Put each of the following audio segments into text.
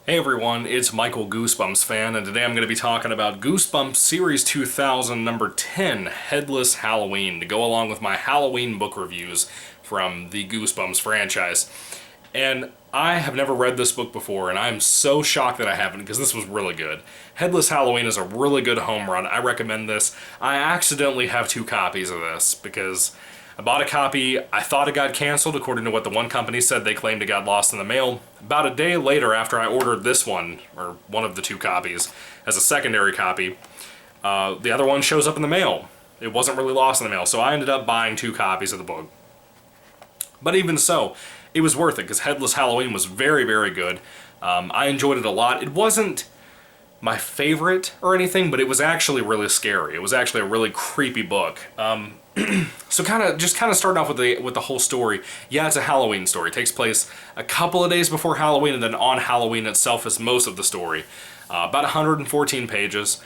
Hey everyone, it's Michael GoosebumpsFan, and today I'm going to be talking about Goosebumps Series 2000 number 10, Headless Halloween, to go along with my Halloween book reviews from the Goosebumps franchise. And I have never read this book before, and I'm so shocked that I haven't, because this was really good. Headless Halloween is a really good home run. I recommend this. I accidentally have 2 copies of this, because I bought a copy, I thought it got canceled according to what the one company said. They claimed it got lost in the mail. About a day later, after I ordered this one, or one of the 2 copies, as a secondary copy, the other one shows up in the mail. It wasn't really lost in the mail, so I ended up buying 2 copies of the book. But even so, it was worth it, because Headless Halloween was very, very good. I enjoyed it a lot. It wasn't my favorite or anything, but it was actually really scary. It was actually a really creepy book. So kind of starting off with the whole story. Yeah, it's a Halloween story. It takes place a couple of days before Halloween, and then on Halloween itself is most of the story. About 114 pages.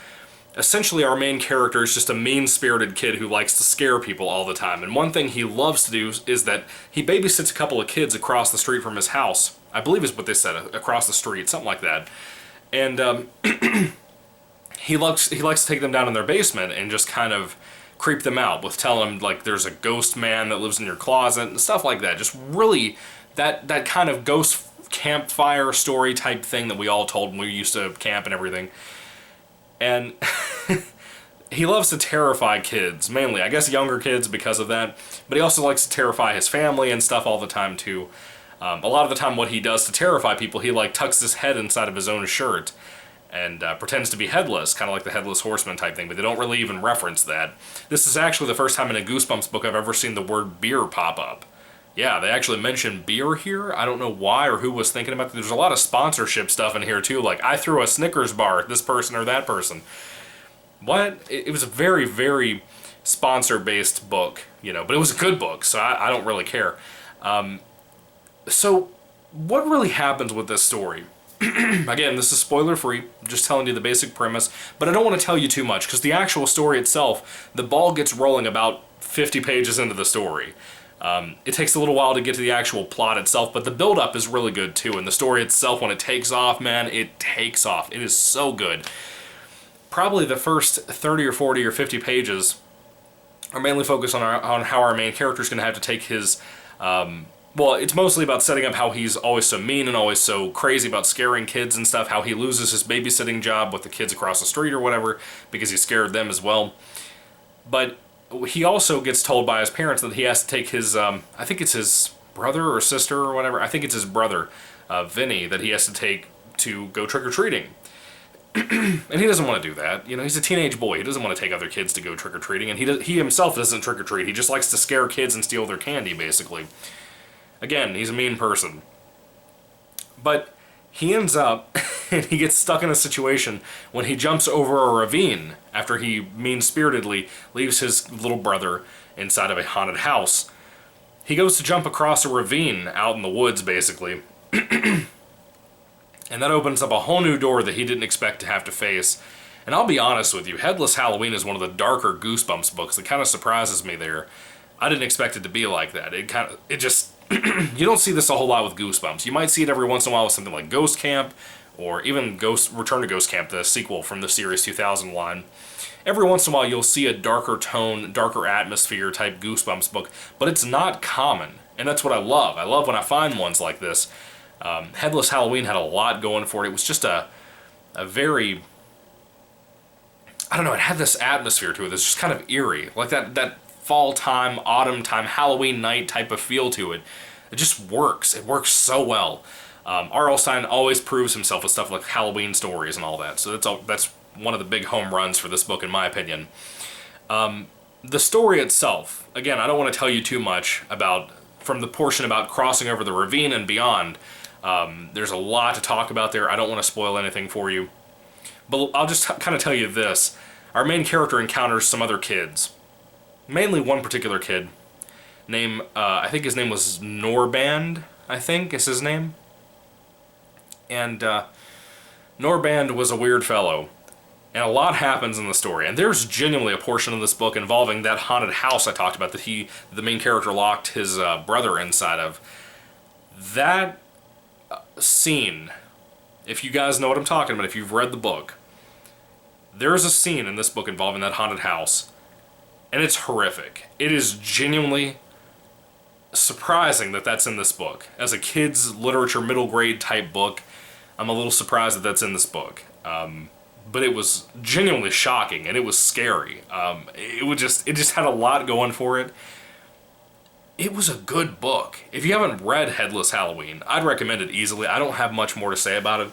Essentially, our main character is just a mean-spirited kid who likes to scare people all the time. And one thing he loves to do is that he babysits a couple of kids across the street from his house. I believe is what they said, across the street, something like that. And he likes to take them down in their basement and just kind of creep them out with telling them, like, there's a ghost man that lives in your closet and stuff like that. Just really that kind of ghost campfire story type thing that we all told when we used to camp and everything. And he loves to terrify kids, mainly. I guess younger kids because of that. But he also likes to terrify his family and stuff all the time, too. A lot of the time what he does to terrify people, he, like, tucks his head inside of his own shirt and pretends to be headless, kind of like the Headless Horseman type thing, but they don't really even reference that. This is actually the first time in a Goosebumps book I've ever seen the word beer pop up. Yeah, they actually mention beer here. I don't know why or who was thinking about it. There's a lot of sponsorship stuff in here too, like I threw a Snickers bar at this person or that person. What? It was a very, very sponsor-based book, you know, but it was a good book, so I don't really care. So, what really happens with this story? Again, this is spoiler-free, just telling you the basic premise, but I don't want to tell you too much, because the actual story itself, the ball gets rolling about 50 pages into the story. It takes a little while to get to the actual plot itself, but the build-up is really good too, and the story itself, when it takes off, man, it takes off. It is so good. Probably the first 30 or 40 or 50 pages are mainly focused on how our main character is going to have to take his... well, it's mostly about setting up how he's always so mean and always so crazy about scaring kids and stuff, how he loses his babysitting job with the kids across the street or whatever, because he scared them as well. But he also gets told by his parents that he has to take his, I think it's his brother or sister or whatever, I think it's his brother, Vinny, that he has to take to go trick-or-treating. And he doesn't want to do that. You know, he's a teenage boy. He doesn't want to take other kids to go trick-or-treating, and he himself doesn't trick-or-treat. He just likes to scare kids and steal their candy, basically. Again, he's a mean person. But he ends up, and he gets stuck in a situation when he jumps over a ravine after he mean-spiritedly leaves his little brother inside of a haunted house. He goes to jump across a ravine out in the woods, basically. And that opens up a whole new door that he didn't expect to have to face. And I'll be honest with you, Headless Halloween is one of the darker Goosebumps books. It kind of surprises me there. I didn't expect it to be like that. It just... you don't see this a whole lot with Goosebumps. You might see it every once in a while with something like Ghost Camp, or even Return to Ghost Camp, the sequel from the Series 2000 line. Every once in a while you'll see a darker tone, darker atmosphere type Goosebumps book, but it's not common, and that's what I love. I love when I find ones like this. Headless Halloween had a lot going for it. It was just a very... I don't know, it had this atmosphere to it that's just kind of eerie, like that fall time, autumn time, Halloween night type of feel to it. It just works. It works so well. R.L. Stine always proves himself with stuff like Halloween stories and all that, so that's one of the big home runs for this book, in my opinion. The story itself, again, I don't want to tell you too much from the portion about crossing over the ravine and beyond. There's a lot to talk about there. I don't want to spoil anything for you. But I'll just kind of tell you this. Our main character encounters some other kids. Mainly one particular kid. I think his name was Norband, I think is his name. And Norband was a weird fellow. And a lot happens in the story. And there's genuinely a portion of this book involving that haunted house I talked about that the main character locked his brother inside of. That scene if you guys know what I'm talking about, if you've read the book, there's a scene in this book involving that haunted house, and it's horrific. It is genuinely surprising that that's in this book. As a kid's literature middle grade type book, I'm a little surprised that that's in this book. But it was genuinely shocking, and it was scary. It just had a lot going for it. It was a good book. If you haven't read Headless Halloween, I'd recommend it easily. I don't have much more to say about it.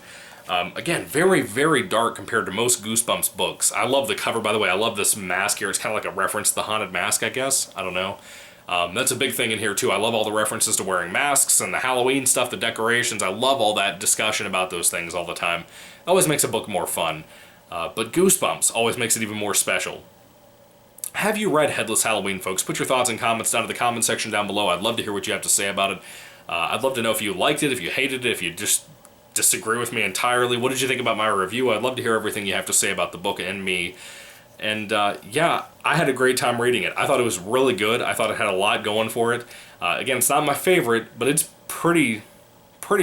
Again, very, very dark compared to most Goosebumps books. I love the cover, by the way. I love this mask here. It's kind of like a reference to the haunted mask, I guess. I don't know. That's a big thing in here, too. I love all the references to wearing masks and the Halloween stuff, the decorations. I love all that discussion about those things all the time. It always makes a book more fun. But Goosebumps always makes it even more special. Have you read Headless Halloween, folks? Put your thoughts and comments down in the comment section down below. I'd love to hear what you have to say about it. I'd love to know if you liked it, if you hated it, if you just disagree with me entirely. What did you think about my review? I'd love to hear everything you have to say about the book and me. And yeah, I had a great time reading it. I thought it was really good. I thought it had a lot going for it. Again, it's not my favorite, but it's pretty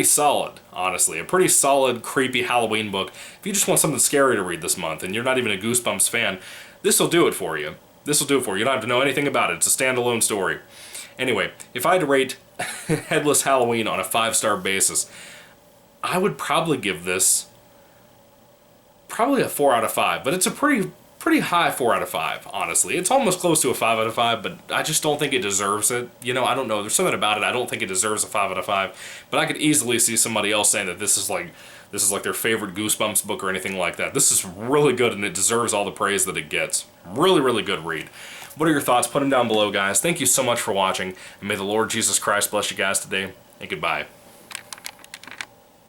solid, honestly. A pretty solid, creepy Halloween book. If you just want something scary to read this month and you're not even a Goosebumps fan, this will do it for you. This will do it for you. You don't have to know anything about it. It's a standalone story. Anyway, if I had to rate Headless Halloween on a 5-star basis, I would probably give this probably a 4 out of 5, but it's a pretty high 4 out of 5, honestly. It's almost close to a 5 out of 5, but I just don't think it deserves it. You know, I don't know. There's something about it. I don't think it deserves a 5 out of 5, but I could easily see somebody else saying that this is like their favorite Goosebumps book or anything like that. This is really good, and it deserves all the praise that it gets. Really, really good read. What are your thoughts? Put them down below, guys. Thank you so much for watching, and may the Lord Jesus Christ bless you guys today, and goodbye.